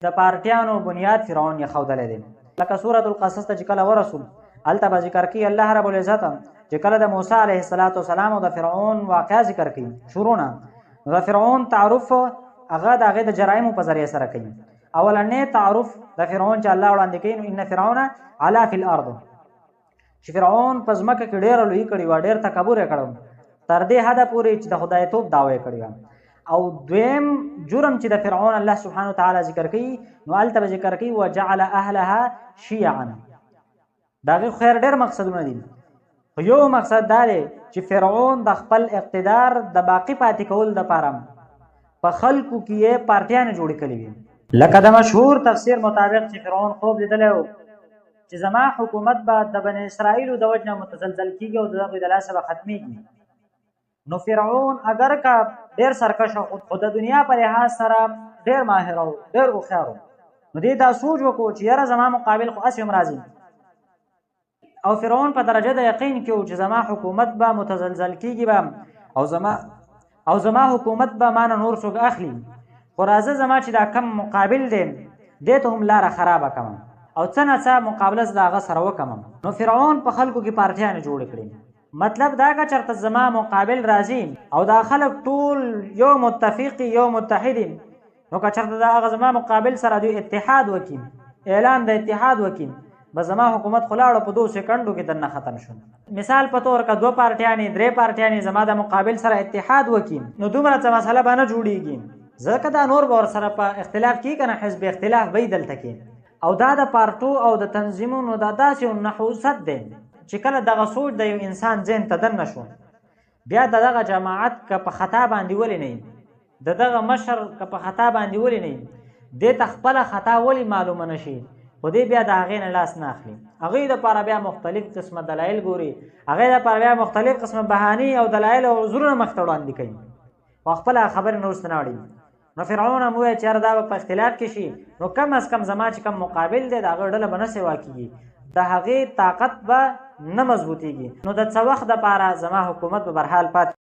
د پارټیانو بنیاد فرعون یې ښودلی دی. لکه سورة القصص ته چې کله ورسو هلته به ذکر کوي الله رب العزت چې کله د موسی علیه السلام او د فرعون واقعه ذکر کوي شروع نه، نو د فرعون تعارف هغه د هغې د جرایمو په ذریعه سره کوي. اولنی تعارف د فرعون چې الله وړاندې کوي نو ان فرعون علا فی الارض، چې فرعون په ځمکه کې ډېره لویي کړې وه، ډېر تکبر یې کړی تر دې حده پورې چې د خدایتوب دعوه یې کړې وه. او دویم جرم چې د فرعون الله سبحانه وتعالی ذکر کوي نو هلته به ذکر کوي وجعل اهلها شیعا. د هغې خیر ډېر مقصدونه دي، خو یو مقصد دا دی چې فرعون د خپل اقتدار د باقي پاتې کولو دپاره په خلکو کې یې پارټیانې جوړې کړې وي. لکه د مشهور تفسیر مطابق چې فرعون خوب لیدلی و چې زما حکومت به د بني اسرائیلو د وجه نه متزلزل کېږي او د هغوی د لاسه به ختمېږي. نو فرعون اگر که ډېر سرکش خو د دنیا په لحاظ سره ډېر ماهر او ډېر هوښیار نو دې دا سوچ وکړو چې یاره زما مقابل خو هسې هم راځي. او فرعون په درجه د یقین کې و چې زما حکومت به متزلزل کېږي به او زما حکومت به ما نه نور څوک اخلي، خو راځه زما چې دا کم مقابل دی دې ته هم لاره خرابه کړم او څه نه څه مقابله د هغه سره وکړم. نو فرعون په خلکو کې پارټیانې جوړې کړې. مطلب دا که چېرته زما مقابل راځي او دا خلک ټول یو متفق یو متحد نو که چېرته د هغه زما مقابل سره دوی اتحاد وکړي، اعلان د اتحاد وکړي، به زما حکومت خو لاړو په 2 سیکنډو کې دننه ختم شو. مثال په طور که 2 پارټیانې 3 پارټیانې زما د مقابل سره اتحاد وکړي نو دومره څه مسله به نه جوړېږي، ځکه دا نور به ورسره په اختلاف کېږي که نه حزب اختلاف به یې دلته کې. او دا د پارټو او د تنظیمونو دا داسې نحوست دی چې کله دغه سوچ د یو انسان ذهن ته دننه شو بیا د دغه جماعت که په خطا باندې ولې نه د دغه مشر که په خطا باندې ولې نه دې ته خپله خطا ولې معلومه نه شي، خو دې بیا د هغې نه لاس نه اخلي. هغوی دپاره بیا مختلف قسمه دلایل ګوري، هغې دپاره بیا مختلف قسمه بهانې او دلایل او عذرونه مخ ته وړاندې کوي او خپله خبرې نه وروسته نه وړي. نو فرعون هم وویل چې یاره دا به په اختلاف کې شي نو کم از کم زما چې کم مقابل دی د هغه ډله به نه سوا کېږي، د هغې طاقت به نه مضبوطېږي، نو د څه وخت دپاره زما حکومت به برحال پاتې